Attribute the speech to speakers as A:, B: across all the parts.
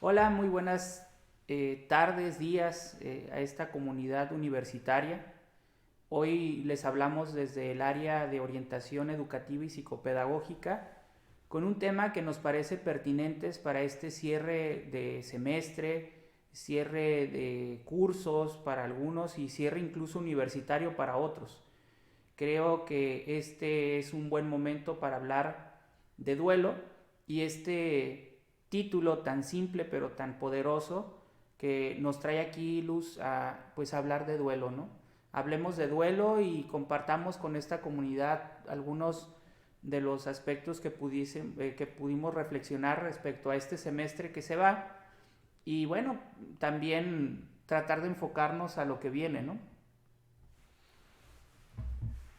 A: Hola, muy buenas tardes, días a esta comunidad universitaria. Hoy les hablamos desde el área de orientación educativa y psicopedagógica con un tema que nos parece pertinente para este cierre de semestre, cierre de cursos para algunos y cierre incluso universitario para otros. Creo que este es un buen momento para hablar de duelo y este título tan simple pero tan poderoso que nos trae aquí Luz a pues hablar de duelo, ¿no? Hablemos de duelo y compartamos con esta comunidad algunos de los aspectos que pudimos reflexionar respecto a este semestre que se va y bueno, también tratar de enfocarnos a lo que viene, ¿no?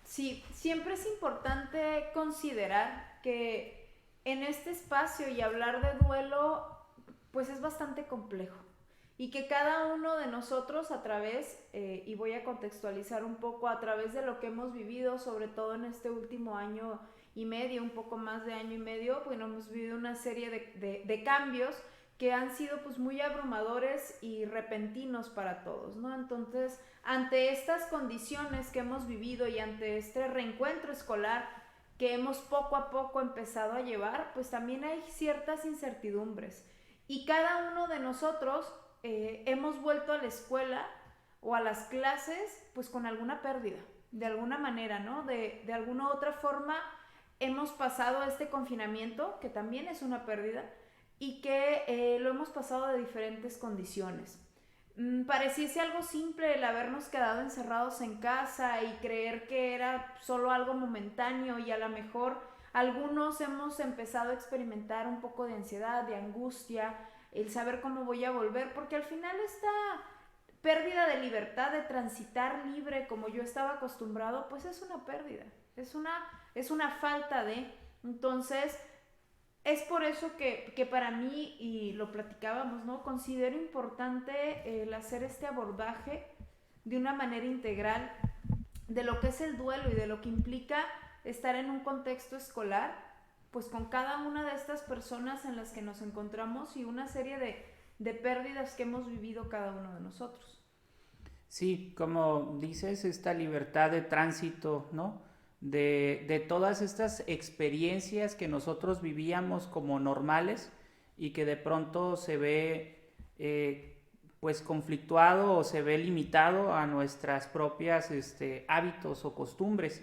B: Sí, siempre es importante considerar que en este espacio y hablar de duelo, pues es bastante complejo. Y que cada uno de nosotros a través, y voy a contextualizar un poco, a través de lo que hemos vivido, sobre todo en este último año y medio, un poco más de año y medio, bueno, hemos vivido una serie de cambios que han sido pues muy abrumadores y repentinos para todos, ¿no? Entonces, ante estas condiciones que hemos vivido y ante este reencuentro escolar que hemos poco a poco empezado a llevar, pues también hay ciertas incertidumbres. Y cada uno de nosotros hemos vuelto a la escuela o a las clases pues con alguna pérdida, de alguna manera, ¿no? De alguna otra forma hemos pasado este confinamiento, que también es una pérdida, y que lo hemos pasado de diferentes condiciones. Pareciese algo simple el habernos quedado encerrados en casa y creer que era solo algo momentáneo y a lo mejor algunos hemos empezado a experimentar un poco de ansiedad, de angustia, el saber cómo voy a volver, porque al final esta pérdida de libertad de transitar libre como yo estaba acostumbrado, pues es una pérdida, es una falta de. Entonces, es por eso que para mí, y lo platicábamos, ¿no? Considero importante el hacer este abordaje de una manera integral de lo que es el duelo y de lo que implica estar en un contexto escolar, pues con cada una de estas personas en las que nos encontramos y una serie de pérdidas que hemos vivido cada uno de nosotros.
A: Sí, como dices, esta libertad de tránsito, ¿no? De todas estas experiencias que nosotros vivíamos como normales y que de pronto se ve pues conflictuado o se ve limitado a nuestras propias hábitos o costumbres.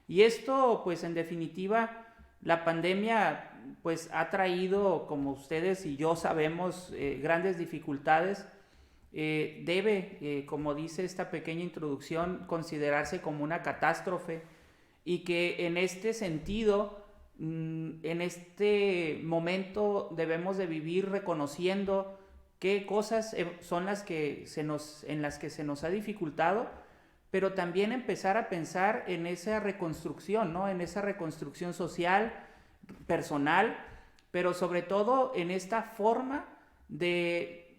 A: Y esto pues en definitiva la pandemia pues ha traído, como ustedes y yo sabemos, grandes dificultades. Debe, como dice esta pequeña introducción, considerarse como una catástrofe y que en este sentido, en este momento debemos de vivir reconociendo qué cosas son las que en las que se nos ha dificultado, pero también empezar a pensar en esa reconstrucción, ¿no? En esa reconstrucción social, personal, pero sobre todo en esta forma de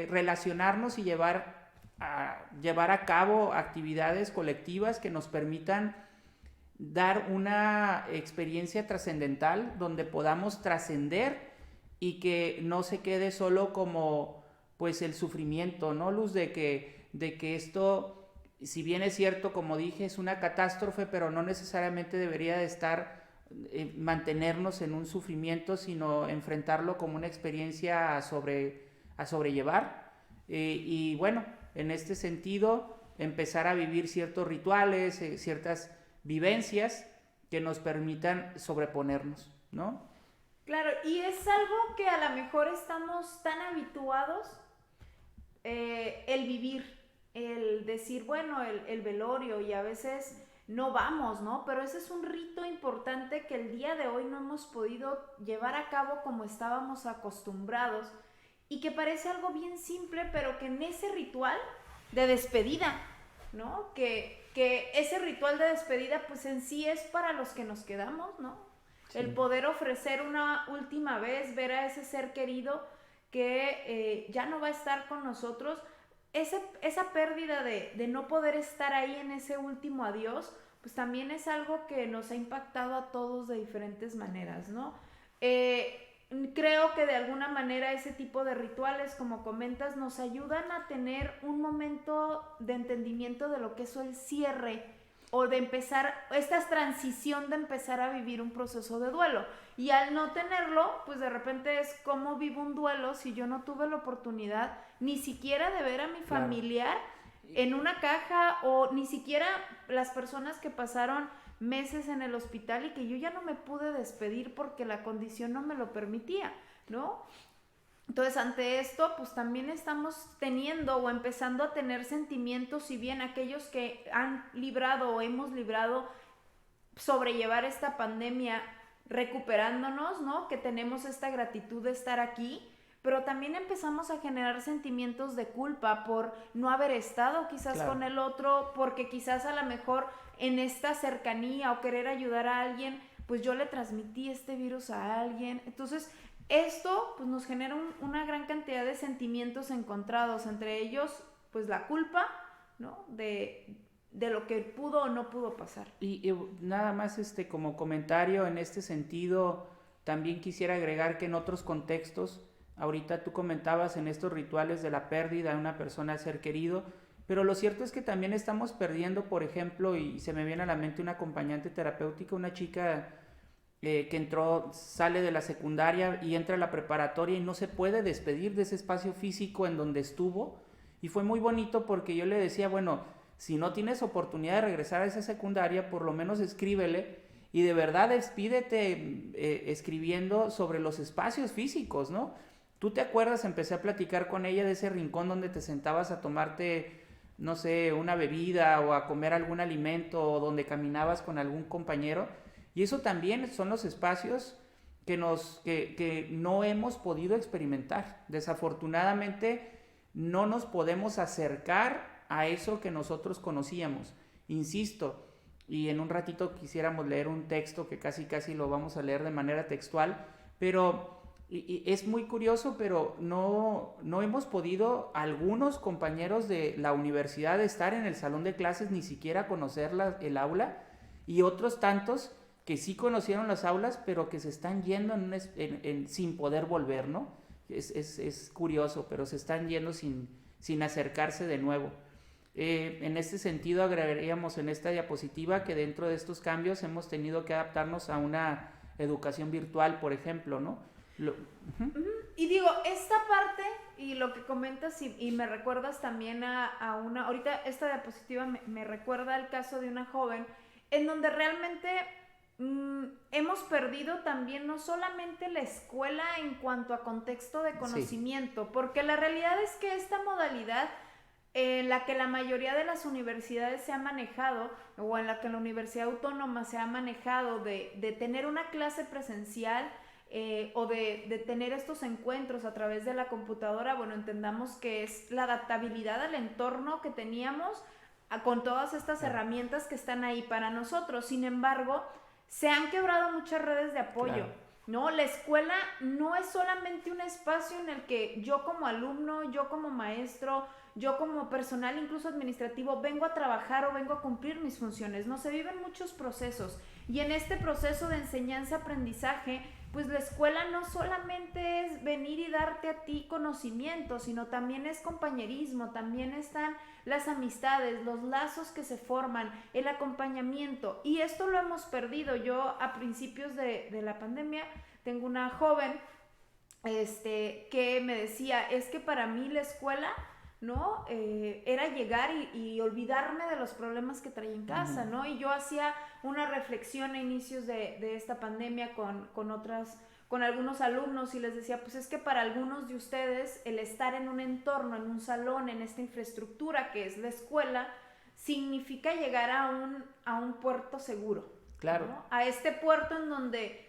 A: relacionarnos y llevar a cabo actividades colectivas que nos permitan dar una experiencia trascendental donde podamos trascender y que no se quede solo como pues el sufrimiento, ¿no, Luz? De que esto, si bien es cierto, como dije, es una catástrofe, pero no necesariamente debería de estar mantenernos en un sufrimiento, sino enfrentarlo como una experiencia a sobrellevar. Y bueno, en este sentido, empezar a vivir ciertos rituales, ciertas vivencias que nos permitan sobreponernos, ¿no?
B: Claro, y es algo que a lo mejor estamos tan habituados, el vivir, el decir, bueno, el velorio y a veces no vamos, ¿no? Pero ese es un rito importante que el día de hoy no hemos podido llevar a cabo como estábamos acostumbrados y que parece algo bien simple, pero que en ese ritual de despedida, ¿no? Que ese ritual de despedida pues en sí es para los que nos quedamos, ¿no? El
A: Sí.
B: poder ofrecer una última vez, ver a ese ser querido que ya no va a estar con nosotros, esa pérdida de no poder estar ahí en ese último adiós, pues también es algo que nos ha impactado a todos de diferentes maneras, ¿no? creo que de alguna manera ese tipo de rituales, como comentas, nos ayudan a tener un momento de entendimiento de lo que es el cierre o de empezar, esta transición de empezar a vivir un proceso de duelo. Y al no tenerlo, pues de repente es cómo vivo un duelo si yo no tuve la oportunidad ni siquiera de ver a mi familiar en una caja, o ni siquiera las personas que pasaron meses en el hospital y que yo ya no me pude despedir porque la condición no me lo permitía, ¿no? Entonces, ante esto, pues también estamos teniendo o empezando a tener sentimientos, si bien aquellos que han librado o hemos librado sobrellevar esta pandemia recuperándonos, ¿no? Que tenemos esta gratitud de estar aquí, pero también empezamos a generar sentimientos de culpa por no haber estado quizás con el otro, porque quizás a lo mejor en esta cercanía o querer ayudar a alguien, pues yo le transmití este virus a alguien. Entonces, esto pues nos genera una gran cantidad de sentimientos encontrados, entre ellos pues la culpa, ¿no? De lo que pudo o no pudo pasar.
A: Y nada más como comentario en este sentido, también quisiera agregar que en otros contextos, ahorita tú comentabas en estos rituales de la pérdida de una persona a ser querido, pero lo cierto es que también estamos perdiendo, por ejemplo, y se me viene a la mente una acompañante terapéutica, una chica que sale de la secundaria y entra a la preparatoria y no se puede despedir de ese espacio físico en donde estuvo. Y fue muy bonito porque yo le decía, bueno, si no tienes oportunidad de regresar a esa secundaria, por lo menos escríbele y de verdad despídete escribiendo sobre los espacios físicos, ¿no? ¿Tú te acuerdas? Empecé a platicar con ella de ese rincón donde te sentabas a tomarte, no sé, una bebida o a comer algún alimento, o donde caminabas con algún compañero. Y eso también son los espacios que no hemos podido experimentar. Desafortunadamente no nos podemos acercar a eso que nosotros conocíamos. Insisto, y en un ratito quisiéramos leer un texto que casi lo vamos a leer de manera textual, pero es muy curioso, pero no hemos podido, algunos compañeros de la universidad, estar en el salón de clases, ni siquiera conocer el aula, y otros tantos que sí conocieron las aulas, pero que se están yendo sin poder volver, ¿no? Es curioso, pero se están yendo sin acercarse de nuevo. En este sentido, agregaríamos en esta diapositiva que dentro de estos cambios hemos tenido que adaptarnos a una educación virtual, por ejemplo, ¿no?
B: Y digo, esta parte y lo que comentas y me recuerdas también a una, ahorita esta diapositiva me recuerda al caso de una joven en donde realmente hemos perdido también no solamente la escuela en cuanto a contexto de conocimiento, porque la realidad es que esta modalidad en la que la mayoría de las universidades se ha manejado, o en la que la Universidad Autónoma se ha manejado de tener una clase presencial, o de tener estos encuentros a través de la computadora, bueno, entendamos que es la adaptabilidad al entorno que teníamos con todas estas herramientas que están ahí para nosotros. Sin embargo, se han quebrado muchas redes de apoyo, ¿no? La escuela no es solamente un espacio en el que yo como alumno, yo como maestro, yo como personal incluso administrativo vengo a trabajar o vengo a cumplir mis funciones, no, se viven muchos procesos, y en este proceso de enseñanza-aprendizaje, pues la escuela no solamente es venir y darte a ti conocimiento, sino también es compañerismo, también están las amistades, los lazos que se forman, el acompañamiento, y esto lo hemos perdido. Yo a principios de la pandemia tengo una joven que me decía, es que para mí la escuela, ¿no? Era llegar y olvidarme de los problemas que traía en casa, ¿no? Y yo hacía una reflexión a inicios de esta pandemia con algunos alumnos, y les decía, pues es que para algunos de ustedes el estar en un entorno, en un salón, en esta infraestructura que es la escuela, significa llegar a un puerto seguro.
A: Claro.
B: ¿No? A este puerto en donde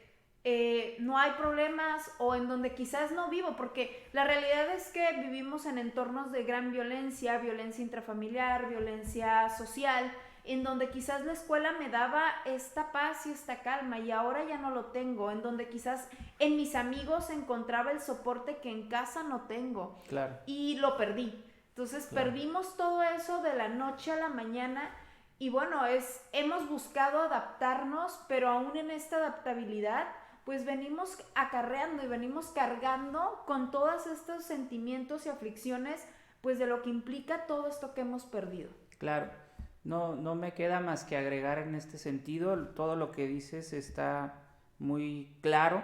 B: no hay problemas, o en donde quizás no vivo, porque la realidad es que vivimos en entornos de gran violencia intrafamiliar, violencia social, en donde quizás la escuela me daba esta paz y esta calma, y ahora ya no lo tengo, en donde quizás en mis amigos encontraba el soporte que en casa no tengo.
A: Claro.
B: Y lo perdí. Entonces perdimos todo eso de la noche a la mañana. Y bueno, hemos buscado adaptarnos, pero aún en esta adaptabilidad, pues venimos acarreando y venimos cargando con todos estos sentimientos y aflicciones, pues de lo que implica todo esto que hemos perdido.
A: Claro, no me queda más que agregar en este sentido, todo lo que dices está muy claro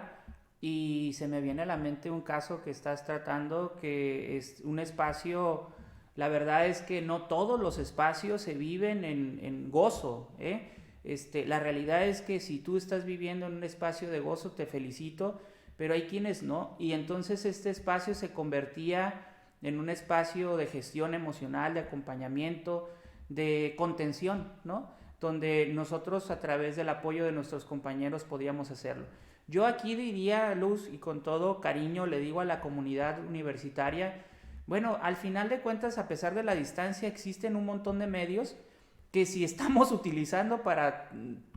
A: y se me viene a la mente un caso que estás tratando, que es un espacio, la verdad es que no todos los espacios se viven en gozo, ¿eh? La realidad es que si tú estás viviendo en un espacio de gozo, te felicito, pero hay quienes no, y entonces este espacio se convertía en un espacio de gestión emocional, de acompañamiento, de contención, ¿no? Donde nosotros a través del apoyo de nuestros compañeros podíamos hacerlo. Yo aquí diría, Luz, y con todo cariño le digo a la comunidad universitaria, bueno, al final de cuentas, a pesar de la distancia, existen un montón de medios que si estamos utilizando para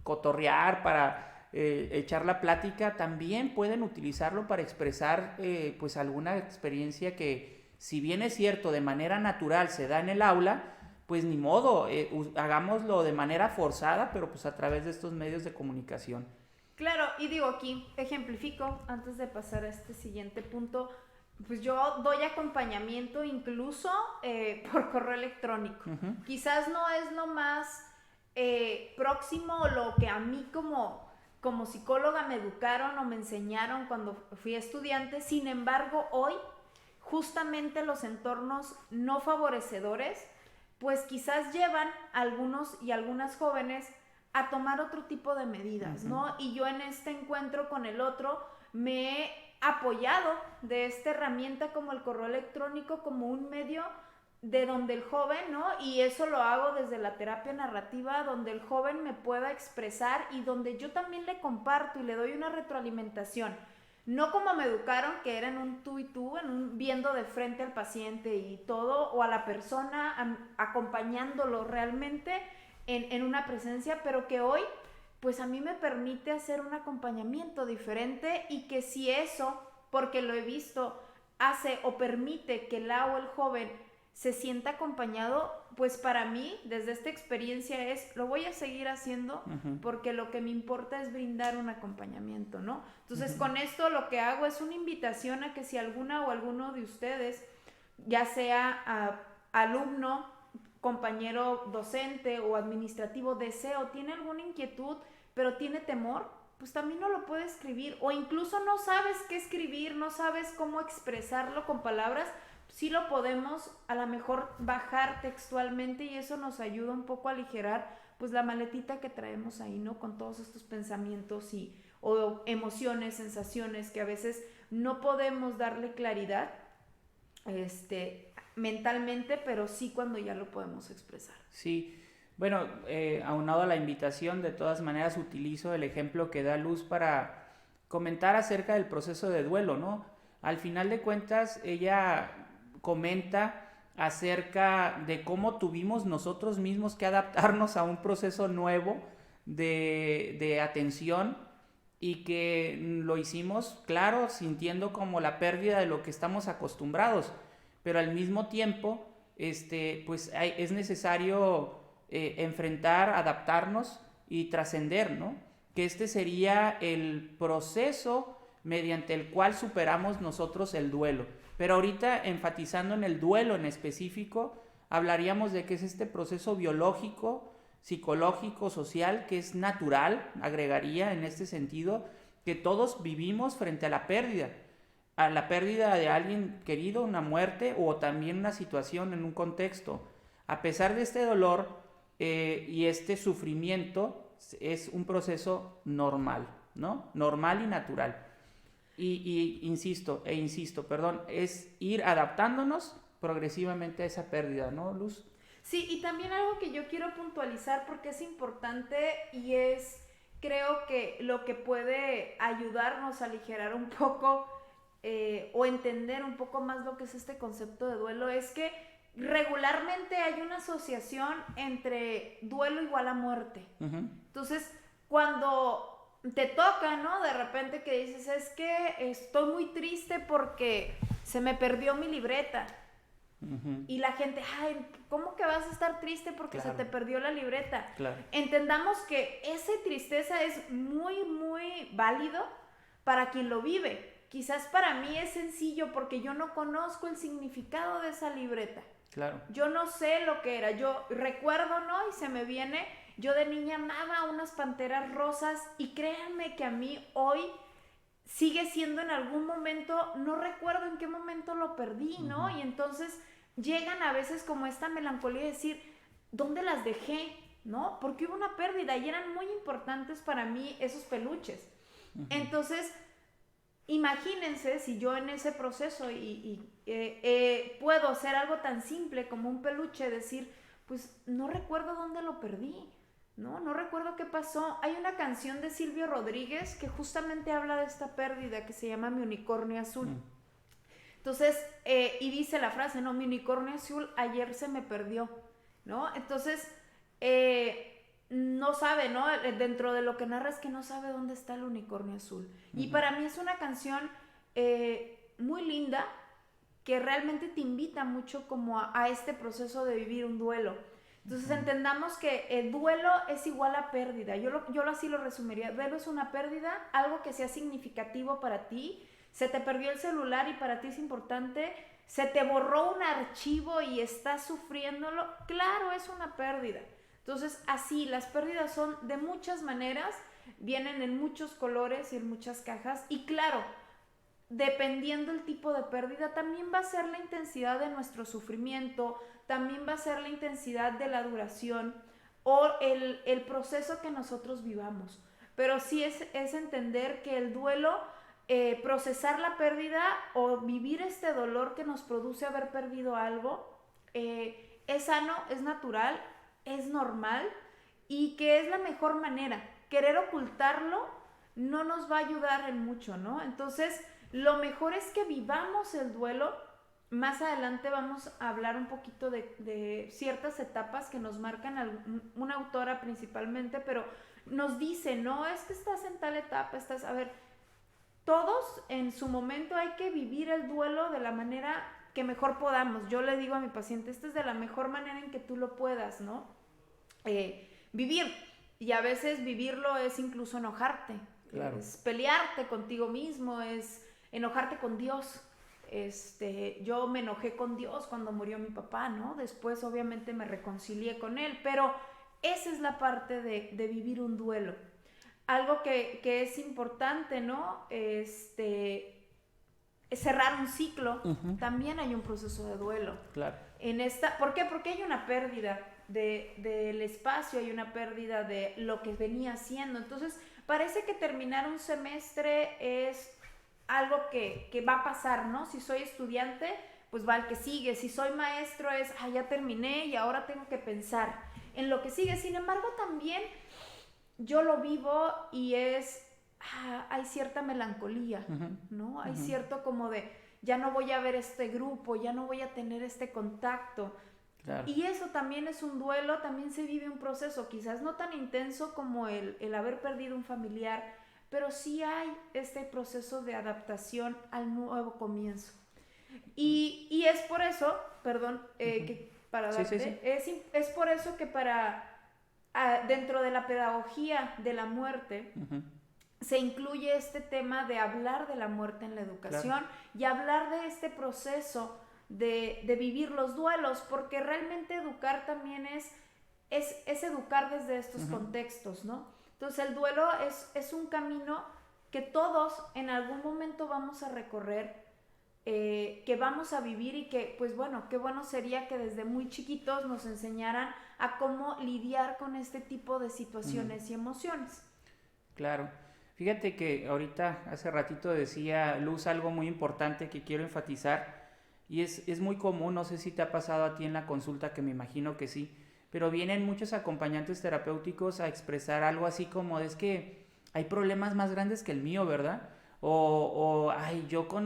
A: cotorrear, para echar la plática, también pueden utilizarlo para expresar pues alguna experiencia que, si bien es cierto, de manera natural se da en el aula, pues ni modo, hagámoslo de manera forzada, pero pues a través de estos medios de comunicación.
B: Claro, y digo aquí, ejemplifico, antes de pasar a este siguiente punto, pues yo doy acompañamiento incluso por correo electrónico.
A: Uh-huh.
B: Quizás no es lo más próximo o lo que a mí como psicóloga me educaron o me enseñaron cuando fui estudiante. Sin embargo, hoy justamente los entornos no favorecedores pues quizás llevan a algunos y algunas jóvenes a tomar otro tipo de medidas,
A: Uh-huh.
B: ¿no? Y yo en este encuentro con el otro me he apoyado de esta herramienta como el correo electrónico, como un medio de donde el joven, ¿no? Y eso lo hago desde la terapia narrativa, donde el joven me pueda expresar y donde yo también le comparto y le doy una retroalimentación. No como me educaron, que era en un tú y tú, viendo de frente al paciente y todo, o a la persona acompañándolo realmente en una presencia, pero que hoy, pues a mí me permite hacer un acompañamiento diferente y que si eso, porque lo he visto, hace o permite que la o el joven se sienta acompañado, pues para mí, desde esta experiencia lo voy a seguir haciendo
A: Uh-huh.
B: porque lo que me importa es brindar un acompañamiento, ¿no? Entonces,
A: Uh-huh.
B: con esto lo que hago es una invitación a que si alguna o alguno de ustedes, ya sea alumno, compañero docente o administrativo, desea o tiene alguna inquietud, pero tiene temor, pues también no lo puede escribir, o incluso no sabes qué escribir, no sabes cómo expresarlo con palabras, sí lo podemos a lo mejor bajar textualmente y eso nos ayuda un poco a aligerar pues la maletita que traemos ahí, ¿no? Con todos estos pensamientos o emociones, sensaciones que a veces no podemos darle claridad mentalmente, pero sí cuando ya lo podemos expresar.
A: Sí, bueno, aunado a la invitación, de todas maneras utilizo el ejemplo que da Luz para comentar acerca del proceso de duelo, ¿no? Al final de cuentas, ella comenta acerca de cómo tuvimos nosotros mismos que adaptarnos a un proceso nuevo de atención y que lo hicimos, claro, sintiendo como la pérdida de lo que estamos acostumbrados, pero al mismo tiempo, pues es necesario enfrentar, adaptarnos y trascender, ¿no? Que este sería el proceso mediante el cual superamos nosotros el duelo. Pero ahorita, enfatizando en el duelo en específico, hablaríamos de que es este proceso biológico, psicológico, social, que es natural, agregaría en este sentido, que todos vivimos frente a la pérdida de alguien querido, una muerte o también una situación en un contexto. A pesar de este dolor y este sufrimiento, es un proceso normal, ¿no? Normal y natural. Insisto, es ir adaptándonos progresivamente a esa pérdida, ¿no, Luz?
B: Sí, y también algo que yo quiero puntualizar porque es importante y creo que lo que puede ayudarnos a aligerar un poco o entender un poco más lo que es este concepto de duelo es que regularmente hay una asociación entre duelo igual a muerte.
A: Uh-huh.
B: Entonces, cuando te toca, ¿no? De repente que dices, es que estoy muy triste porque se me perdió mi libreta. Uh-huh. Y la gente, ay, ¿cómo que vas a estar triste porque se te perdió la libreta?
A: Claro.
B: Entendamos que esa tristeza es muy, muy válido para quien lo vive. Quizás para mí es sencillo porque yo no conozco el significado de esa libreta.
A: Claro.
B: Yo no sé lo que era. Yo recuerdo, ¿no? Y se me viene, yo de niña amaba unas panteras rosas y créanme que a mí hoy sigue siendo en algún momento, no recuerdo en qué momento lo perdí, ¿no? Y entonces llegan a veces como esta melancolía de decir, ¿dónde las dejé? ¿No? Porque hubo una pérdida y eran muy importantes para mí esos peluches. Entonces, imagínense si yo en ese proceso puedo hacer algo tan simple como un peluche, decir, pues no recuerdo dónde lo perdí, no recuerdo qué pasó. Hay una canción de Silvio Rodríguez que justamente habla de esta pérdida que se llama Mi unicornio azul. Entonces, y dice la frase, ¿no? Mi unicornio azul ayer se me perdió, ¿no? Entonces, no sabe, ¿no? Dentro de lo que narra es que no sabe dónde está el unicornio azul. Y para mí es una canción muy linda que realmente te invita mucho como a este proceso de vivir un duelo. Entonces entendamos que el duelo es igual a pérdida. Yo así lo resumiría. Duelo es una pérdida, algo que sea significativo para ti. Se te perdió el celular y para ti es importante. Se te borró un archivo y estás sufriéndolo. Claro, es una pérdida. Entonces, así, las pérdidas son de muchas maneras, vienen en muchos colores y en muchas cajas. Y claro, dependiendo el tipo de pérdida, también va a ser la intensidad de nuestro sufrimiento, también va a ser la intensidad de la duración o el proceso que nosotros vivamos. Pero sí es entender que el duelo, procesar la pérdida o vivir este dolor que nos produce haber perdido algo, es sano, es natural, es normal y que es la mejor manera. Querer ocultarlo no nos va a ayudar en mucho, ¿no? Entonces, lo mejor es que vivamos el duelo. Más adelante vamos a hablar un poquito de ciertas etapas que nos marcan una autora principalmente, pero nos dice, no, es que estás en tal etapa, a ver, todos en su momento hay que vivir el duelo de la manera que mejor podamos. Yo le digo a mi paciente, esta es de la mejor manera en que tú lo puedas, ¿no? Vivir. Y a veces vivirlo es incluso enojarte, claro. Es pelearte contigo mismo, es enojarte con Dios. Yo me enojé con Dios cuando murió mi papá, ¿no? Después obviamente me reconcilié con él, pero esa es la parte de vivir un duelo. Algo que es importante, ¿no? Cerrar un ciclo, también hay un proceso de duelo.
A: Claro.
B: ¿Por qué? Porque hay una pérdida del espacio, hay una pérdida de lo que venía haciendo. Entonces, parece que terminar un semestre es algo que va a pasar, ¿no? Si soy estudiante, pues va al que sigue. Si soy maestro es, ya terminé y ahora tengo que pensar en lo que sigue. Sin embargo, también yo lo vivo y hay cierta melancolía, ¿no? Hay cierto como de, ya no voy a ver este grupo, ya no voy a tener este contacto. Claro. Y eso también es un duelo, también se vive un proceso, quizás no tan intenso como el haber perdido un familiar, pero sí hay este proceso de adaptación al nuevo comienzo. Y es por eso, perdón, que para darte, es por eso que dentro de la pedagogía de la muerte, se incluye este tema de hablar de la muerte en la educación, claro. Y hablar de este proceso de vivir los duelos, porque realmente educar también es educar desde estos contextos, ¿no? Entonces el duelo es un camino que todos en algún momento vamos a recorrer, que vamos a vivir y que, pues bueno, qué bueno sería que desde muy chiquitos nos enseñaran a cómo lidiar con este tipo de situaciones y emociones.
A: Claro. Fíjate que ahorita, hace ratito decía Luz algo muy importante que quiero enfatizar y es muy común, no sé si te ha pasado a ti en la consulta, que me imagino que sí, pero vienen muchos acompañantes terapéuticos a expresar algo así como, es que hay problemas más grandes que el mío, ¿verdad? Yo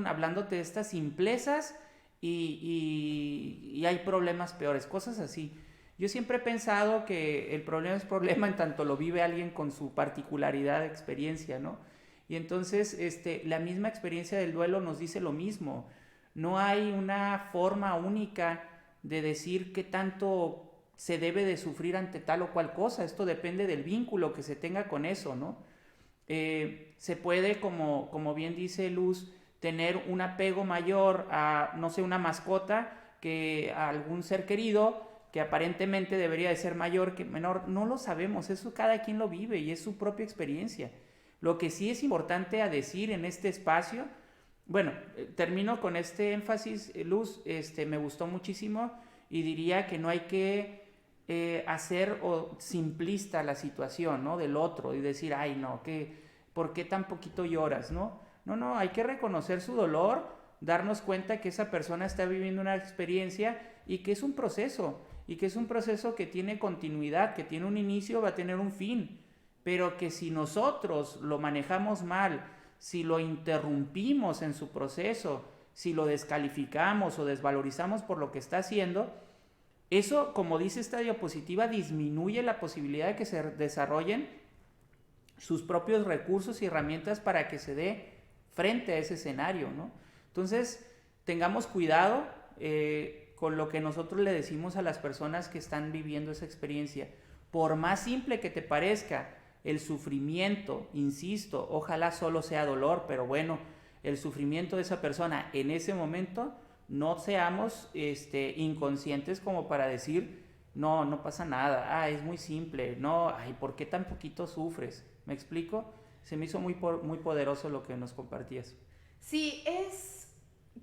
A: hablándote de estas simplezas y hay problemas peores, cosas así. Yo siempre he pensado que el problema es problema en tanto lo vive alguien con su particularidad de experiencia, ¿no? Y entonces la misma experiencia del duelo nos dice lo mismo. No hay una forma única de decir qué tanto se debe de sufrir ante tal o cual cosa. Esto depende del vínculo que se tenga con eso, ¿no? se puede, como bien dice Luz, tener un apego mayor a, no sé, una mascota que a algún ser querido que aparentemente debería de ser mayor que menor. No lo sabemos, eso cada quien lo vive y es su propia experiencia. Lo que sí es importante a decir en este espacio, bueno, termino con este énfasis, Luz, me gustó muchísimo y diría que no hay que hacer simplista la situación, ¿no? Del otro y decir, ay, no, ¿por qué tan poquito lloras, no? No, hay que reconocer su dolor, darnos cuenta que esa persona está viviendo una experiencia y que es un proceso, y que es un proceso que tiene continuidad, que tiene un inicio, va a tener un fin, pero que si nosotros lo manejamos mal, si lo interrumpimos en su proceso, si lo descalificamos o desvalorizamos por lo que está haciendo, eso, como dice esta diapositiva, disminuye la posibilidad de que se desarrollen sus propios recursos y herramientas para que se dé frente a ese escenario, ¿no? Entonces, tengamos cuidado con lo que nosotros le decimos a las personas que están viviendo esa experiencia. Por más simple que te parezca el sufrimiento, insisto, ojalá solo sea dolor, pero bueno, el sufrimiento de esa persona en ese momento, no seamos inconscientes como para decir, no pasa nada, es muy simple, no, ay, ¿por qué tan poquito sufres? ¿Me explico? Se me hizo muy poderoso lo que nos compartías.
B: Sí,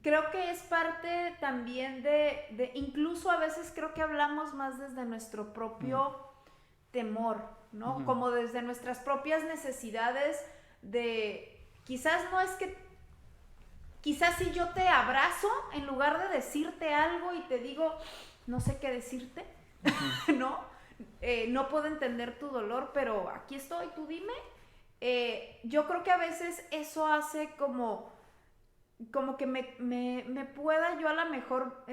B: creo que es parte también incluso a veces creo que hablamos más desde nuestro propio temor, ¿no? Como desde nuestras propias necesidades quizás no es que, quizás si yo te abrazo, en lugar de decirte algo y te digo, no sé qué decirte, ¿no? No puedo entender tu dolor, pero aquí estoy, tú dime. Yo creo que a veces eso hace como que me pueda yo a lo mejor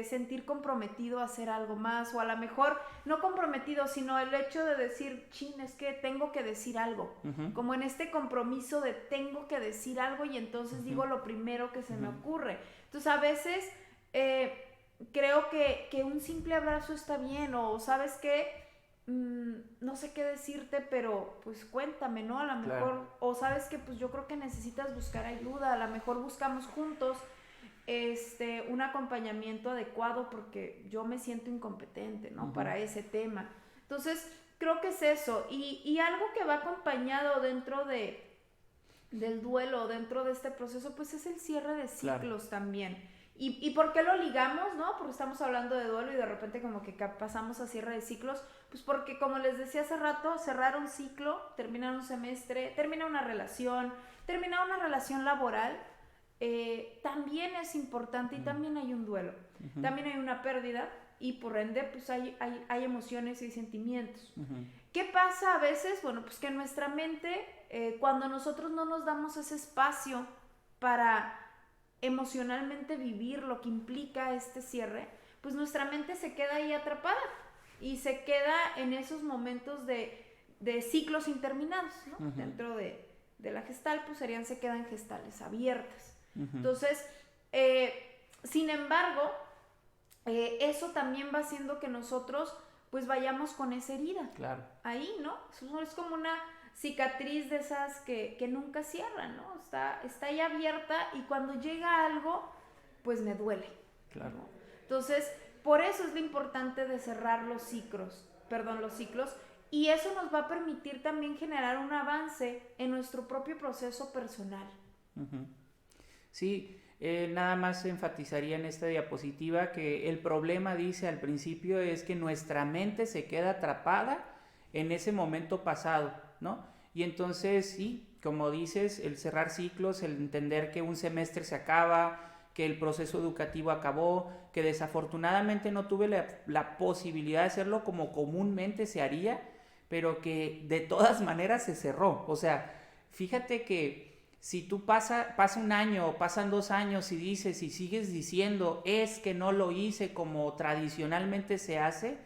B: sentir comprometido a hacer algo más, o a lo mejor no comprometido, sino el hecho de decir, chin, es que tengo que decir algo, como en este compromiso de tengo que decir algo y entonces digo lo primero que se me ocurre. Entonces a veces creo que un simple abrazo está bien, o sabes qué, no sé qué decirte, pero pues cuéntame, ¿no? A lo mejor, claro. O sabes que pues yo creo que necesitas buscar ayuda, a lo mejor buscamos juntos un acompañamiento adecuado porque yo me siento incompetente, ¿no? Para ese tema. Entonces, creo que es eso, y algo que va acompañado dentro del duelo, dentro de este proceso, pues es el cierre de ciclos, claro. También. ¿Y por qué lo ligamos, no? Porque estamos hablando de duelo y de repente como que pasamos a cierre de ciclos. Pues porque, como les decía hace rato, cerrar un ciclo, terminar un semestre, terminar una relación laboral, también es importante y también hay un duelo. También hay una pérdida y por ende pues hay emociones y sentimientos. ¿Qué pasa a veces? Bueno, pues que en nuestra mente, cuando nosotros no nos damos ese espacio para emocionalmente vivir lo que implica este cierre, pues nuestra mente se queda ahí atrapada y se queda en esos momentos de ciclos interminados, ¿no? Dentro de la gestal, pues se quedan gestales abiertas. Entonces, sin embargo, eso también va haciendo que nosotros pues vayamos con esa herida. Claro. Ahí, ¿no? Es como una cicatriz de esas que nunca cierran, ¿no? Está ahí abierta y cuando llega algo, pues me duele. Claro. ¿No? Entonces, por eso es lo importante de cerrar los ciclos, y eso nos va a permitir también generar un avance en nuestro propio proceso personal.
A: Sí, nada más enfatizaría en esta diapositiva que el problema, dice al principio, es que nuestra mente se queda atrapada en ese momento pasado, ¿no? Y entonces, sí, como dices, el cerrar ciclos, el entender que un semestre se acaba, que el proceso educativo acabó, que desafortunadamente no tuve la posibilidad de hacerlo como comúnmente se haría, pero que de todas maneras se cerró. O sea, fíjate que si tú pasa un año o pasan 2 años y dices y sigues diciendo es que no lo hice como tradicionalmente se hace,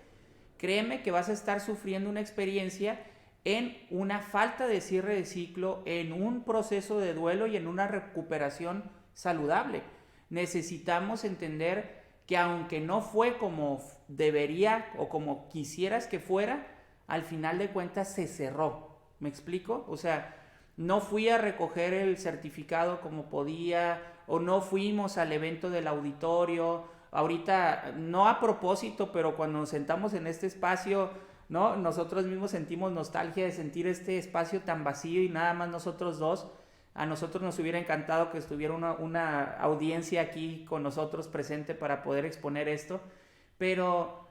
A: créeme que vas a estar sufriendo una experiencia en una falta de cierre de ciclo, en un proceso de duelo y en una recuperación saludable. Necesitamos entender que aunque no fue como debería o como quisieras que fuera, al final de cuentas se cerró. ¿Me explico? O sea, no fui a recoger el certificado como podía, o no fuimos al evento del auditorio. Ahorita, no a propósito, pero cuando nos sentamos en este espacio, ¿no? Nosotros mismos sentimos nostalgia de sentir este espacio tan vacío y nada más nosotros dos. A nosotros nos hubiera encantado que estuviera una audiencia aquí con nosotros presente para poder exponer esto, pero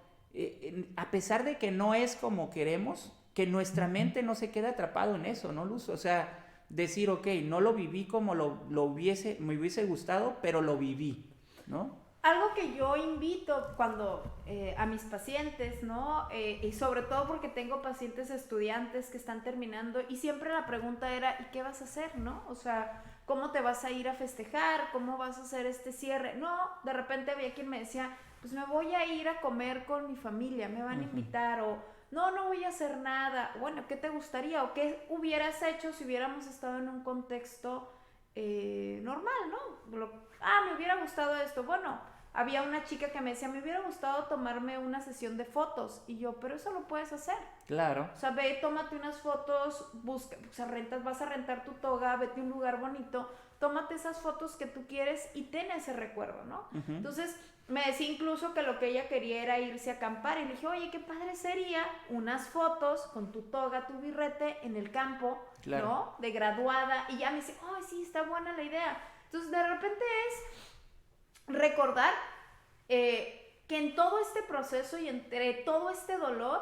A: a pesar de que no es como queremos, que nuestra mente no se quede atrapado en eso, ¿no, Luz? O sea, decir, ok, no lo viví como me hubiese gustado, pero lo viví, ¿no?
B: Algo que yo invito cuando a mis pacientes, ¿no? Y sobre todo porque tengo pacientes estudiantes que están terminando y siempre la pregunta era, ¿y qué vas a hacer, no? O sea, ¿cómo te vas a ir a festejar? ¿Cómo vas a hacer este cierre? No, de repente había quien me decía, pues me voy a ir a comer con mi familia, me van a invitar, o no, no voy a hacer nada. Bueno, ¿qué te gustaría? ¿O qué hubieras hecho si hubiéramos estado en un contexto normal, ¿no? Me hubiera gustado esto. Bueno, había una chica que me decía, me hubiera gustado tomarme una sesión de fotos. Y yo, pero eso lo puedes hacer.
A: Claro.
B: O sea, ve, tómate unas fotos, busca, o sea, vas a rentar tu toga, vete a un lugar bonito, tómate esas fotos que tú quieres y ten ese recuerdo, ¿no? Entonces, me decía incluso que lo que ella quería era irse a acampar. Y le dije, oye, qué padre sería unas fotos con tu toga, tu birrete en el campo, claro, ¿no? De graduada. Y ya me dice, ay, sí, está buena la idea. Entonces, de repente es recordar que en todo este proceso y entre todo este dolor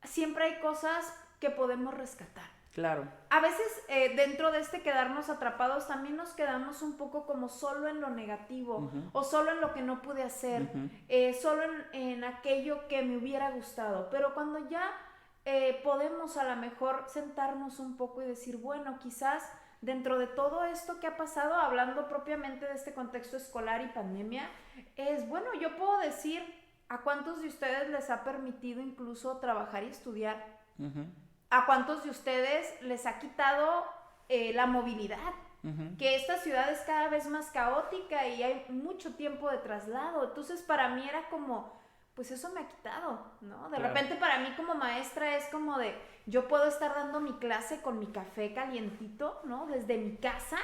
B: siempre hay cosas que podemos rescatar.
A: Claro.
B: A veces dentro de este quedarnos atrapados también nos quedamos un poco como solo en lo negativo, o solo en lo que no pude hacer, solo en aquello que me hubiera gustado. Pero cuando ya podemos a lo mejor sentarnos un poco y decir, bueno, quizás dentro de todo esto que ha pasado, hablando propiamente de este contexto escolar y pandemia, es bueno, yo puedo decir a cuántos de ustedes les ha permitido incluso trabajar y estudiar, a cuántos de ustedes les ha quitado la movilidad, que esta ciudad es cada vez más caótica y hay mucho tiempo de traslado. Entonces para mí era como, pues eso me ha quitado, ¿no? De repente para mí como maestra es como de, yo puedo estar dando mi clase con mi café calientito, ¿no? Desde mi casa,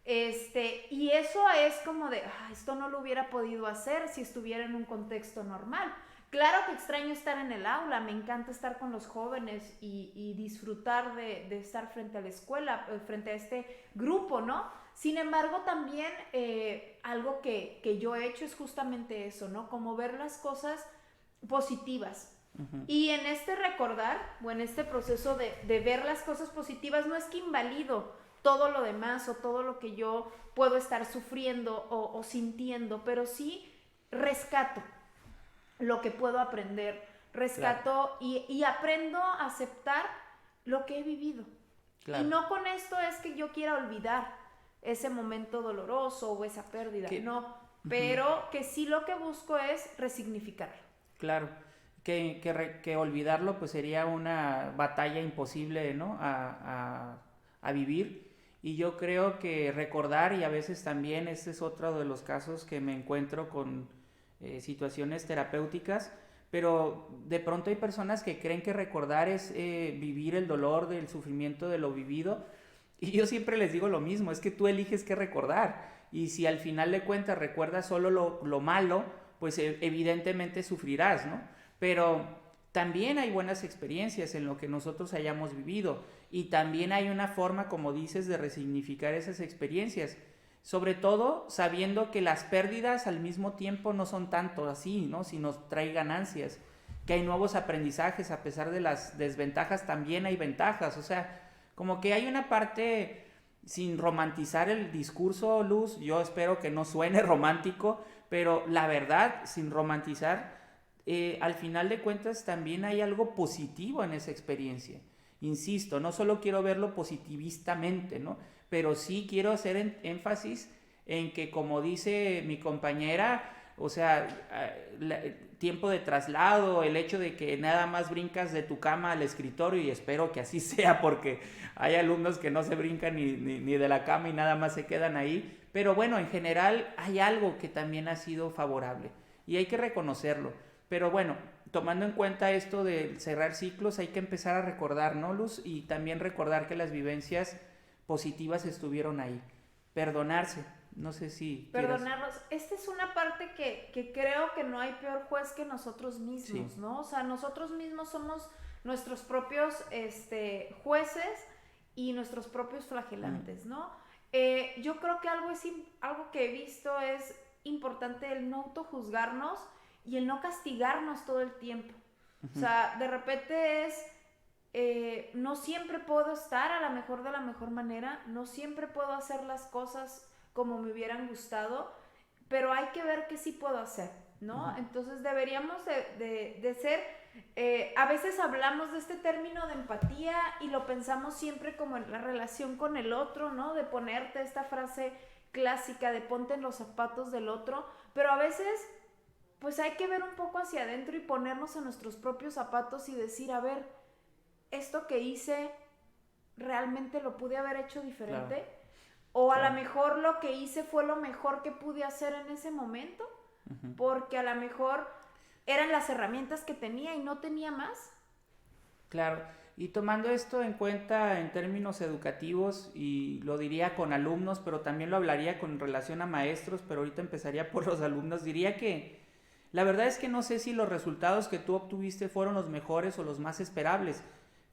B: y eso es como de, esto no lo hubiera podido hacer si estuviera en un contexto normal. Claro que extraño estar en el aula, me encanta estar con los jóvenes y disfrutar de estar frente a la escuela, frente a este grupo, ¿no? Sin embargo, también algo que yo he hecho es justamente eso, ¿no? Como ver las cosas positivas. Y en este recordar, o en este proceso de ver las cosas positivas, no es que invalido todo lo demás o todo lo que yo puedo estar sufriendo o sintiendo, pero sí rescato lo que puedo aprender, rescato, claro, y aprendo a aceptar lo que he vivido. Claro. Y no con esto es que yo quiera olvidar ese momento doloroso o esa pérdida, no, pero que sí lo que busco es resignificarlo.
A: Claro, que olvidarlo pues sería una batalla imposible, ¿no? a vivir, y yo creo que recordar, y a veces también este es otro de los casos que me encuentro con situaciones terapéuticas, pero de pronto hay personas que creen que recordar es vivir el dolor del sufrimiento de lo vivido, y yo siempre les digo lo mismo, es que tú eliges qué recordar, y si al final de cuentas recuerdas solo lo malo, pues evidentemente sufrirás, ¿no? Pero también hay buenas experiencias en lo que nosotros hayamos vivido, y también hay una forma, como dices, de resignificar esas experiencias, sobre todo sabiendo que las pérdidas al mismo tiempo no son tanto así, ¿no? Sino trae ganancias, que hay nuevos aprendizajes, a pesar de las desventajas también hay ventajas, o sea, como que hay una parte, sin romantizar el discurso, Luz, yo espero que no suene romántico, pero la verdad, sin romantizar, al final de cuentas también hay algo positivo en esa experiencia. Insisto, no solo quiero verlo positivistamente, ¿no? Pero sí quiero hacer énfasis en que, como dice mi compañera, o sea, tiempo de traslado, el hecho de que nada más brincas de tu cama al escritorio, y espero que así sea, porque hay alumnos que no se brincan ni de la cama y nada más se quedan ahí, pero bueno, en general hay algo que también ha sido favorable y hay que reconocerlo. Pero bueno, tomando en cuenta esto de cerrar ciclos, hay que empezar a recordar, ¿no, Luz? Y también recordar que las vivencias positivas estuvieron ahí. Perdonarse, no sé si
B: Perdonarnos. Esta es una parte que creo que no hay peor juez que nosotros mismos,
A: sí.
B: ¿no? O sea, nosotros mismos somos nuestros propios jueces y nuestros propios flagelantes, ¿no? Yo creo que algo que he visto es importante el no autojuzgarnos y el no castigarnos todo el tiempo. O sea, de repente no siempre puedo estar a la mejor de la mejor manera, no siempre puedo hacer las cosas como me hubieran gustado, pero hay que ver qué sí puedo hacer, ¿no? Entonces deberíamos de ser, a veces hablamos de este término de empatía y lo pensamos siempre como en la relación con el otro, ¿no? De ponerte esta frase clásica de ponte en los zapatos del otro, pero a veces pues hay que ver un poco hacia adentro y ponernos en nuestros propios zapatos y decir, a ver, esto que hice, ¿realmente lo pude haber hecho diferente? Claro. O a lo mejor lo que hice fue lo mejor que pude hacer en ese momento, porque a lo mejor eran las herramientas que tenía y no tenía más.
A: Claro, y tomando esto en cuenta en términos educativos, y lo diría con alumnos, pero también lo hablaría con relación a maestros, pero ahorita empezaría por los alumnos, diría que la verdad es que no sé si los resultados que tú obtuviste fueron los mejores o los más esperables,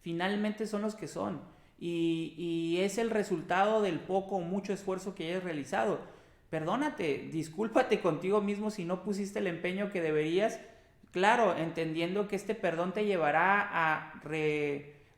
A: finalmente son los que son. Y es el resultado del poco o mucho esfuerzo que hayas realizado. Perdónate, discúlpate contigo mismo si no pusiste el empeño que deberías. Claro, entendiendo que este perdón te llevará a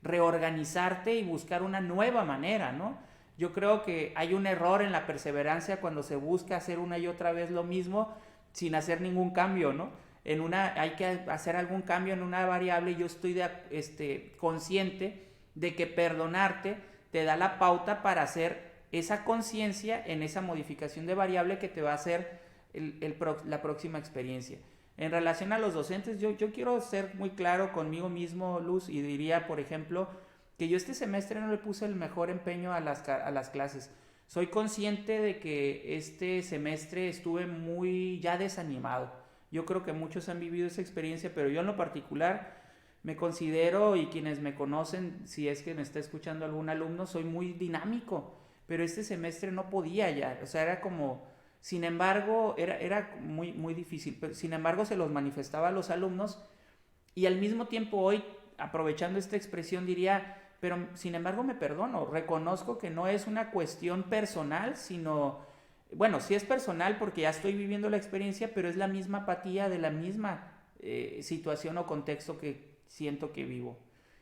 A: reorganizarte y buscar una nueva manera, ¿no? Yo creo que hay un error en la perseverancia cuando se busca hacer una y otra vez lo mismo sin hacer ningún cambio, ¿no? Hay que hacer algún cambio en una variable y yo estoy consciente de que perdonarte te da la pauta para hacer esa conciencia en esa modificación de variable que te va a hacer la próxima experiencia. En relación a los docentes, yo quiero ser muy claro conmigo mismo, Luz, y diría, por ejemplo, que yo este semestre no le puse el mejor empeño a las clases. Soy consciente de que este semestre estuve muy ya desanimado. Yo creo que muchos han vivido esa experiencia, pero yo en lo particular me considero, y quienes me conocen, si es que me está escuchando algún alumno, soy muy dinámico, pero este semestre no podía ya, o sea, era como, sin embargo, era muy, muy difícil, pero sin embargo se los manifestaba a los alumnos, y al mismo tiempo hoy, aprovechando esta expresión, diría, pero sin embargo me perdono, reconozco que no es una cuestión personal, sino, bueno, sí es personal porque ya estoy viviendo la experiencia, pero es la misma apatía de la misma situación o contexto que siento que vivo.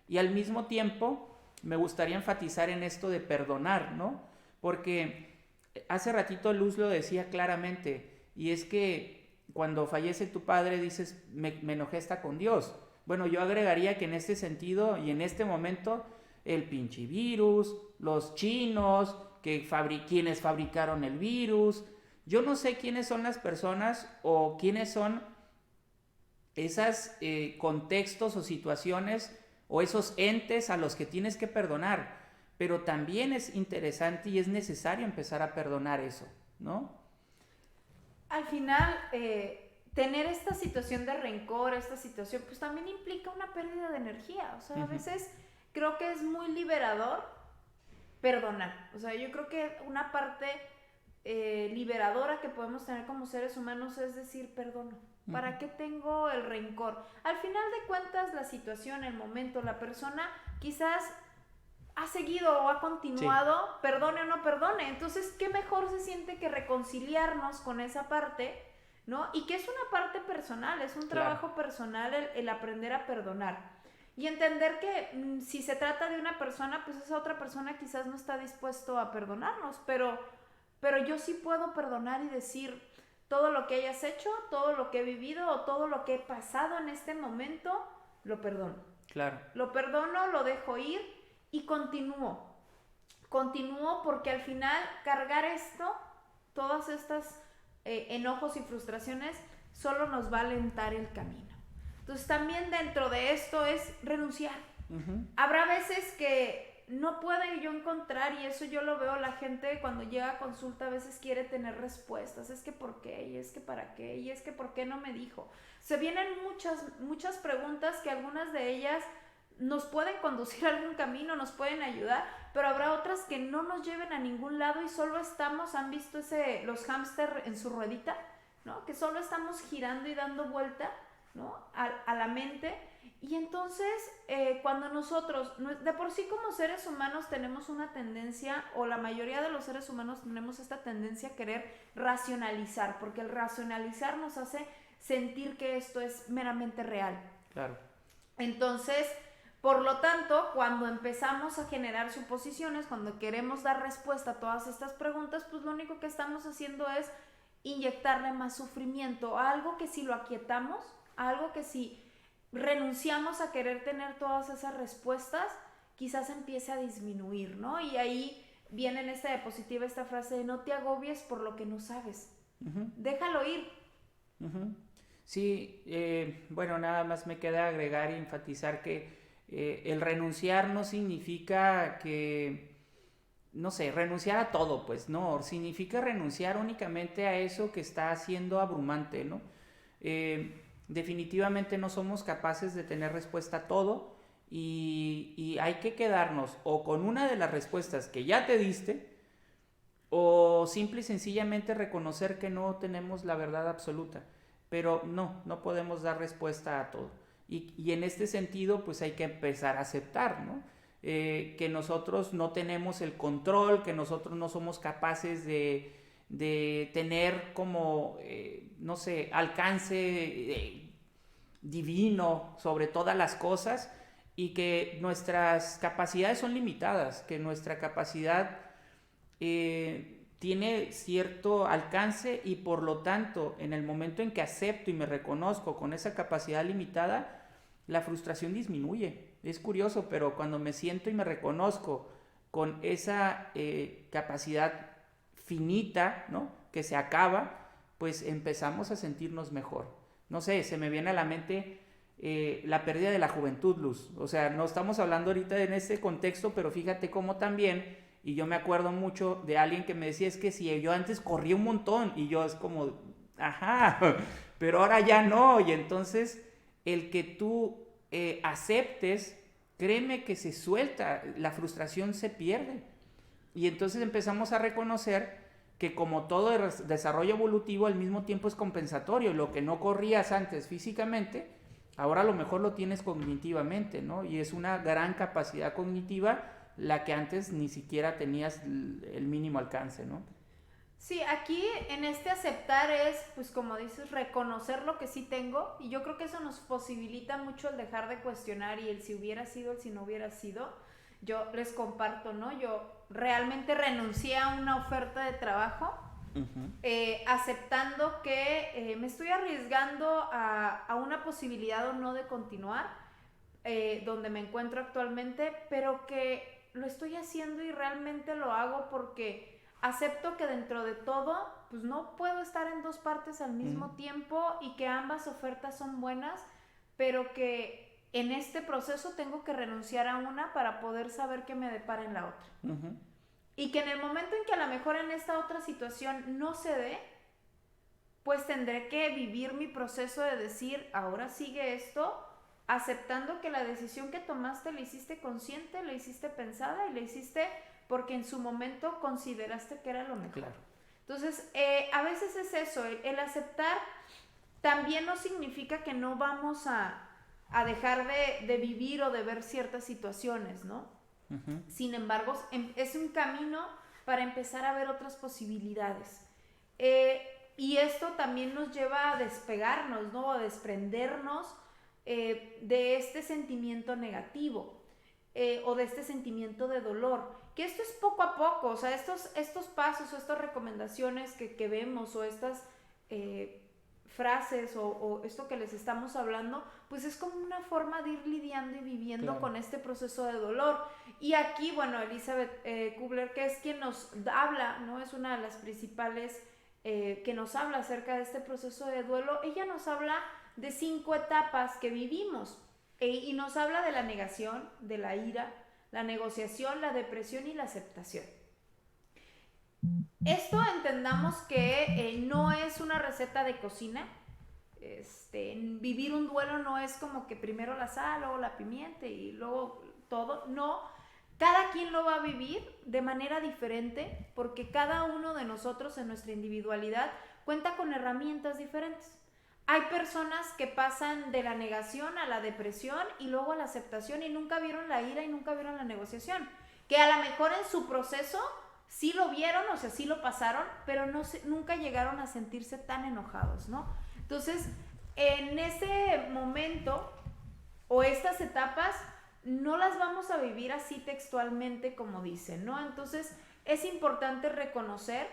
A: Y al mismo tiempo me gustaría enfatizar en esto de perdonar, ¿no? Porque hace ratito Luz lo decía claramente, y es que cuando fallece tu padre dices, me enojé hasta con Dios. Bueno, yo agregaría que en este sentido y en este momento el pinche virus, los chinos, quienes fabricaron el virus, yo no sé quiénes son las personas o quiénes son esos contextos o situaciones o esos entes a los que tienes que perdonar, pero también es interesante y es necesario empezar a perdonar eso, ¿no?
B: Al final, tener esta situación de rencor, esta situación, pues también implica una pérdida de energía, o sea, a veces creo que es muy liberador perdonar, o sea, yo creo que una parte liberadora que podemos tener como seres humanos es decir, perdono. ¿Para qué tengo el rencor? Al final de cuentas, la situación, el momento, la persona quizás ha seguido o ha continuado, sí, perdone o no perdone. Entonces, ¿qué mejor se siente que reconciliarnos con esa parte, ¿no? Y que es una parte personal, es un trabajo personal el aprender a perdonar. Y entender que si se trata de una persona, pues esa otra persona quizás no está dispuesto a perdonarnos, pero yo sí puedo perdonar y decir, todo lo que hayas hecho, todo lo que he vivido o todo lo que he pasado en este momento, lo perdono.
A: Claro.
B: Lo perdono, lo dejo ir y continúo. Continúo porque al final cargar esto, todas estas enojos y frustraciones, solo nos va a alentar el camino. Entonces también dentro de esto es renunciar. Habrá veces que no puede yo encontrar, y eso yo lo veo, la gente cuando llega a consulta a veces quiere tener respuestas, es que por qué, y es que para qué, y es que por qué no me dijo. Se vienen muchas preguntas que algunas de ellas nos pueden conducir a algún camino, nos pueden ayudar, pero habrá otras que no nos lleven a ningún lado y solo estamos, ¿han visto los hámster en su ruedita? ¿No? Que solo estamos girando y dando vuelta, ¿no? a la mente. Y entonces, cuando nosotros, de por sí como seres humanos tenemos una tendencia, o la mayoría de los seres humanos tenemos esta tendencia a querer racionalizar, porque el racionalizar nos hace sentir que esto es meramente real.
A: Claro.
B: Entonces, por lo tanto, cuando empezamos a generar suposiciones, cuando queremos dar respuesta a todas estas preguntas, pues lo único que estamos haciendo es inyectarle más sufrimiento a algo que si lo aquietamos, a algo que si renunciamos a querer tener todas esas respuestas, quizás empiece a disminuir, ¿no? Y ahí viene en esta diapositiva esta frase de no te agobies por lo que no sabes. Déjalo ir.
A: Sí, bueno, nada más me queda agregar y enfatizar que el renunciar no significa que, no sé, renunciar a todo, pues no, significa renunciar únicamente a eso que está siendo abrumante, ¿no? Definitivamente no somos capaces de tener respuesta a todo y hay que quedarnos o con una de las respuestas que ya te diste o simple y sencillamente reconocer que no tenemos la verdad absoluta, pero no podemos dar respuesta a todo. Y en este sentido, pues hay que empezar a aceptar, ¿no? Que nosotros no tenemos el control, que nosotros no somos capaces de tener como, no sé, alcance divino sobre todas las cosas y que nuestras capacidades son limitadas, que nuestra capacidad tiene cierto alcance y por lo tanto, en el momento en que acepto y me reconozco con esa capacidad limitada, la frustración disminuye. Es curioso, pero cuando me siento y me reconozco con esa capacidad finita, ¿no? Que se acaba, pues empezamos a sentirnos mejor. No sé, se me viene a la mente la pérdida de la juventud, Luz. O sea, no estamos hablando ahorita en este contexto, pero fíjate cómo también, y yo me acuerdo mucho de alguien que me decía, es que si yo antes corría un montón, y yo es como, ajá, pero ahora ya no, y entonces el que tú aceptes, créeme que se suelta, la frustración se pierde. Y entonces empezamos a reconocer que como todo desarrollo evolutivo al mismo tiempo es compensatorio. Lo que no corrías antes físicamente, ahora a lo mejor lo tienes cognitivamente, ¿no? Y es una gran capacidad cognitiva la que antes ni siquiera tenías el mínimo alcance, ¿no?
B: Sí, aquí en este aceptar es, pues como dices, reconocer lo que sí tengo, y yo creo que eso nos posibilita mucho el dejar de cuestionar y el si hubiera sido, el si no hubiera sido. Yo les comparto, ¿no? Yo realmente renuncié a una oferta de trabajo, aceptando que me estoy arriesgando a una posibilidad o no de continuar donde me encuentro actualmente, pero que lo estoy haciendo y realmente lo hago porque acepto que dentro de todo, pues no puedo estar en dos partes al mismo tiempo y que ambas ofertas son buenas, pero que en este proceso tengo que renunciar a una para poder saber qué me depara en la otra. Y que en el momento en que a lo mejor en esta otra situación no se dé, pues tendré que vivir mi proceso de decir, ahora sigue esto, aceptando que la decisión que tomaste la hiciste consciente, la hiciste pensada y la hiciste porque en su momento consideraste que era lo mejor.
A: Claro.
B: Entonces, a veces es eso, el aceptar también no significa que no vamos a dejar de vivir o de ver ciertas situaciones, ¿no? Sin embargo, es un camino para empezar a ver otras posibilidades. Y esto también nos lleva a despegarnos, ¿no? A desprendernos de este sentimiento negativo o de este sentimiento de dolor. Que esto es poco a poco, o sea, estos pasos o estas recomendaciones que vemos o estas frases o esto que les estamos hablando, pues es como una forma de ir lidiando y viviendo con este proceso de dolor. Y aquí, bueno, Elizabeth Kubler, que es quien nos habla, ¿no? Es una de las principales que nos habla acerca de este proceso de duelo. Ella nos habla de 5 etapas que vivimos y nos habla de la negación, de la ira, la negociación, la depresión y la aceptación. Esto entendamos que no es una receta de cocina. Vivir un duelo no es como que primero la sal, luego la pimienta y luego todo. No, cada quien lo va a vivir de manera diferente porque cada uno de nosotros en nuestra individualidad cuenta con herramientas diferentes. Hay personas que pasan de la negación a la depresión y luego a la aceptación y nunca vieron la ira y nunca vieron la negociación. Que a lo mejor en su proceso sí lo vieron, o sea, sí lo pasaron, pero nunca llegaron a sentirse tan enojados, ¿no? Entonces, en ese momento o estas etapas no las vamos a vivir así textualmente como dicen, ¿no? Entonces, es importante reconocer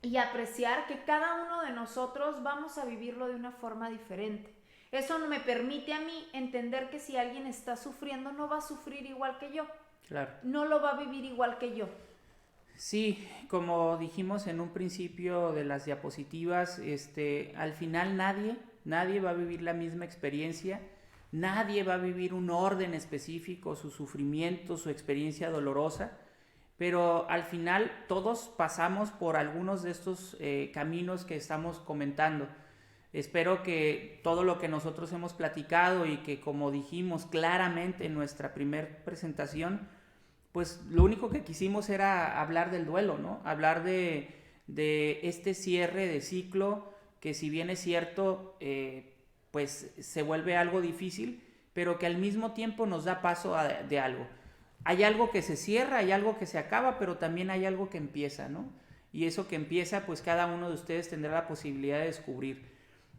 B: y apreciar que cada uno de nosotros vamos a vivirlo de una forma diferente. Eso me permite a mí entender que si alguien está sufriendo, no va a sufrir igual que yo.
A: Claro.
B: No lo va a vivir igual que yo.
A: Sí, como dijimos en un principio de las diapositivas, al final nadie va a vivir la misma experiencia, nadie va a vivir un orden específico, su sufrimiento, su experiencia dolorosa, pero al final todos pasamos por algunos de estos caminos que estamos comentando. Espero que todo lo que nosotros hemos platicado y que, como dijimos claramente en nuestra primera presentación, pues lo único que quisimos era hablar del duelo, ¿no? Hablar de este cierre de ciclo que, si bien es cierto, pues se vuelve algo difícil, pero que al mismo tiempo nos da paso de algo. Hay algo que se cierra, hay algo que se acaba, pero también hay algo que empieza, ¿no? Y eso que empieza, pues cada uno de ustedes tendrá la posibilidad de descubrir.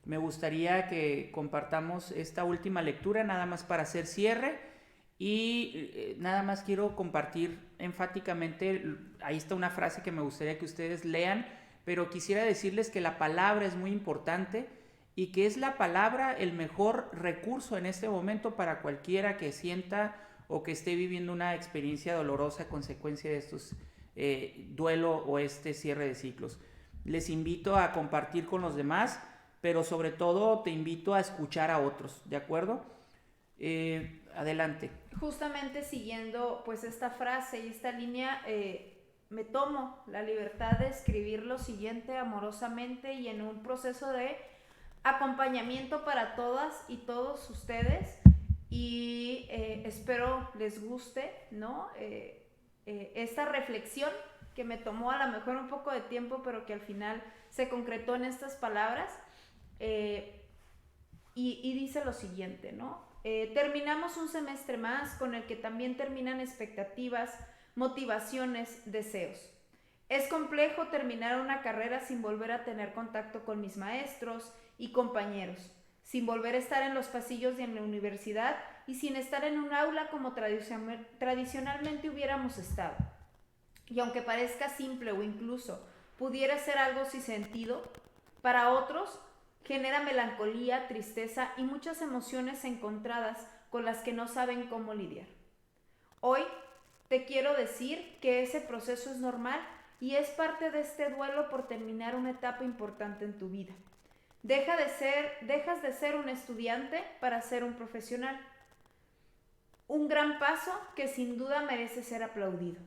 A: Me gustaría que compartamos esta última lectura, nada más para hacer cierre. Y nada más quiero compartir enfáticamente, ahí está una frase que me gustaría que ustedes lean, pero quisiera decirles que la palabra es muy importante y que es la palabra el mejor recurso en este momento para cualquiera que sienta o que esté viviendo una experiencia dolorosa a consecuencia de estos duelo o este cierre de ciclos. Les invito a compartir con los demás, pero sobre todo te invito a escuchar a otros, ¿de acuerdo? Adelante.
B: Justamente siguiendo pues esta frase y esta línea, me tomo la libertad de escribir lo siguiente amorosamente y en un proceso de acompañamiento para todas y todos ustedes, y espero les guste, ¿no? Esta reflexión que me tomó a lo mejor un poco de tiempo, pero que al final se concretó en estas palabras, y dice lo siguiente, ¿no? Terminamos un semestre más con el que también terminan expectativas, motivaciones, deseos. Es complejo terminar una carrera sin volver a tener contacto con mis maestros y compañeros, sin volver a estar en los pasillos de la universidad y sin estar en un aula como tradicionalmente hubiéramos estado. Y aunque parezca simple o incluso pudiera ser algo sin sentido, para otros genera melancolía, tristeza y muchas emociones encontradas con las que no saben cómo lidiar. Hoy te quiero decir que ese proceso es normal y es parte de este duelo por terminar una etapa importante en tu vida. Dejas de ser un estudiante para ser un profesional. Un gran paso que sin duda merece ser aplaudido,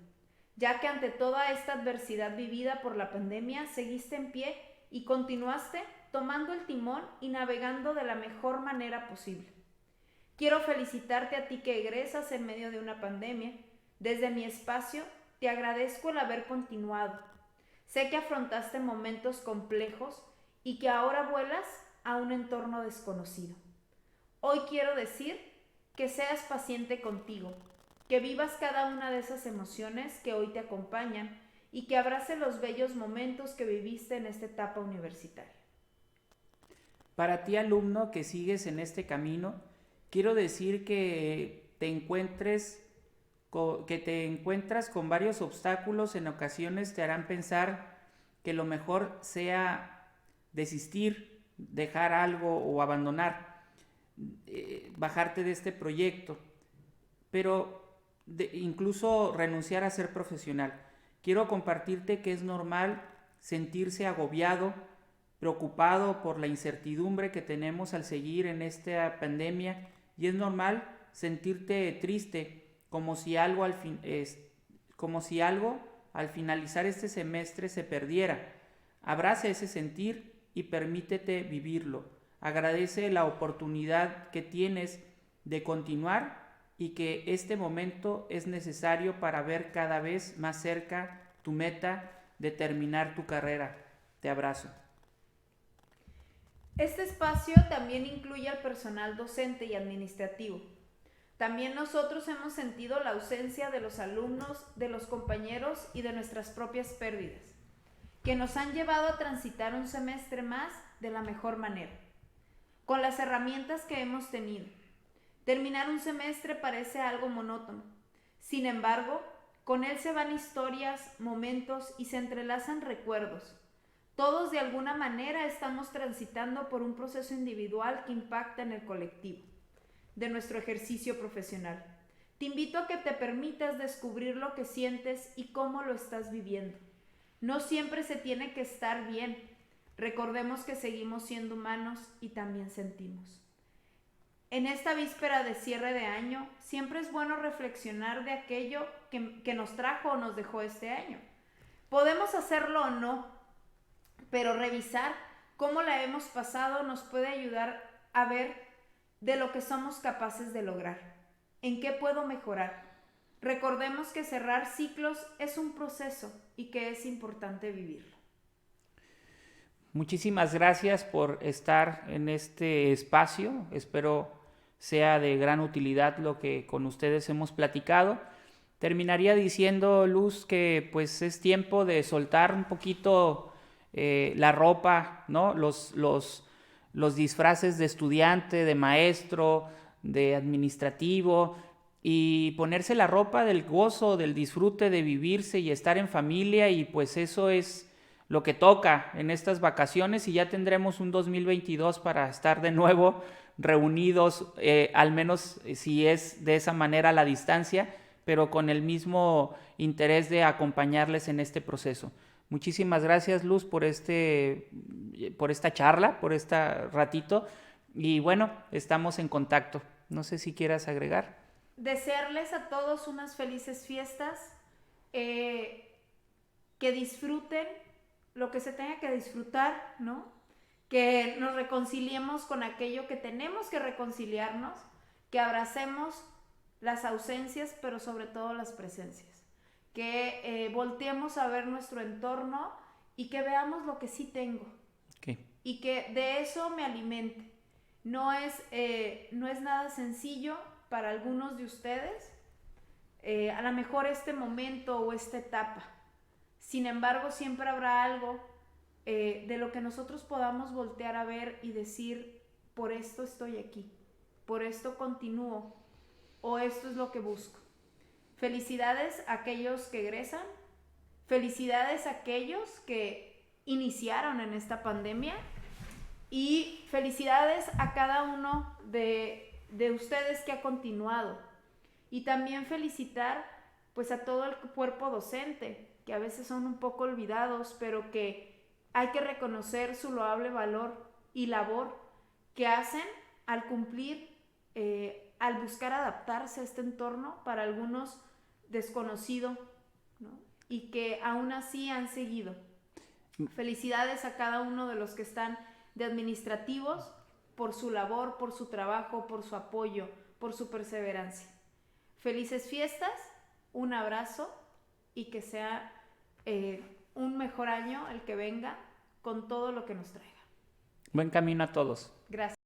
B: ya que ante toda esta adversidad vivida por la pandemia seguiste en pie y continuaste tomando el timón y navegando de la mejor manera posible. Quiero felicitarte a ti que egresas en medio de una pandemia. Desde mi espacio te agradezco el haber continuado. Sé que afrontaste momentos complejos y que ahora vuelas a un entorno desconocido. Hoy quiero decir que seas paciente contigo, que vivas cada una de esas emociones que hoy te acompañan y que abraces los bellos momentos que viviste en esta etapa universitaria.
A: Para ti, alumno que sigues en este camino, quiero decir que te encuentras con varios obstáculos. En ocasiones te harán pensar que lo mejor sea desistir, dejar algo o abandonar, bajarte de este proyecto, pero incluso renunciar a ser profesional. Quiero compartirte que es normal sentirse agobiado, preocupado por la incertidumbre que tenemos al seguir en esta pandemia, y es normal sentirte triste como si algo al finalizar este semestre se perdiera. Abraza ese sentir y permítete vivirlo. Agradece la oportunidad que tienes de continuar y que este momento es necesario para ver cada vez más cerca tu meta de terminar tu carrera. Te abrazo.
B: Este espacio también incluye al personal docente y administrativo. También nosotros hemos sentido la ausencia de los alumnos, de los compañeros y de nuestras propias pérdidas, que nos han llevado a transitar un semestre más de la mejor manera, con las herramientas que hemos tenido. Terminar un semestre parece algo monótono. Sin embargo, con él se van historias, momentos y se entrelazan recuerdos. Todos de alguna manera estamos transitando por un proceso individual que impacta en el colectivo de nuestro ejercicio profesional. Te invito a que te permitas descubrir lo que sientes y cómo lo estás viviendo. No siempre se tiene que estar bien. Recordemos que seguimos siendo humanos y también sentimos. En esta víspera de cierre de año, siempre es bueno reflexionar de aquello que nos trajo o nos dejó este año. Podemos hacerlo o no, pero revisar cómo la hemos pasado nos puede ayudar a ver de lo que somos capaces de lograr. ¿En qué puedo mejorar? Recordemos que cerrar ciclos es un proceso y que es importante vivirlo.
A: Muchísimas gracias por estar en este espacio. Espero sea de gran utilidad lo que con ustedes hemos platicado. Terminaría diciendo, Luz, que pues es tiempo de soltar un poquito la ropa, ¿no? Los disfraces de estudiante, de maestro, de administrativo, y ponerse la ropa del gozo, del disfrute de vivirse y estar en familia, y pues eso es lo que toca en estas vacaciones, y ya tendremos un 2022 para estar de nuevo reunidos, al menos si es de esa manera a la distancia, pero con el mismo interés de acompañarles en este proceso. Muchísimas gracias, Luz, por esta charla, por este ratito, y bueno, estamos en contacto. No sé si quieras agregar.
B: Desearles a todos unas felices fiestas, que disfruten lo que se tenga que disfrutar, ¿no? Que nos reconciliemos con aquello que tenemos que reconciliarnos, que abracemos las ausencias, pero sobre todo las presencias, que volteemos a ver nuestro entorno y que veamos lo que sí tengo,
A: Okay.
B: y que de eso me alimente. No es nada sencillo para algunos de ustedes, a lo mejor este momento o esta etapa. Sin embargo, siempre habrá algo de lo que nosotros podamos voltear a ver y decir, por esto estoy aquí, por esto continúo, o esto es lo que busco. Felicidades a aquellos que egresan, felicidades a aquellos que iniciaron en esta pandemia, y felicidades a cada uno de ustedes que ha continuado. Y también felicitar pues a todo el cuerpo docente, que a veces son un poco olvidados, pero que hay que reconocer su loable valor y labor que hacen al cumplir, al buscar adaptarse a este entorno, para algunos desconocido, ¿no? Y que aún así han seguido. Felicidades a cada uno de los que están de administrativos por su labor, por su trabajo, por su apoyo, por su perseverancia. Felices fiestas, un abrazo, y que sea un mejor año el que venga, con todo lo que nos traiga.
A: Buen camino a todos.
B: Gracias.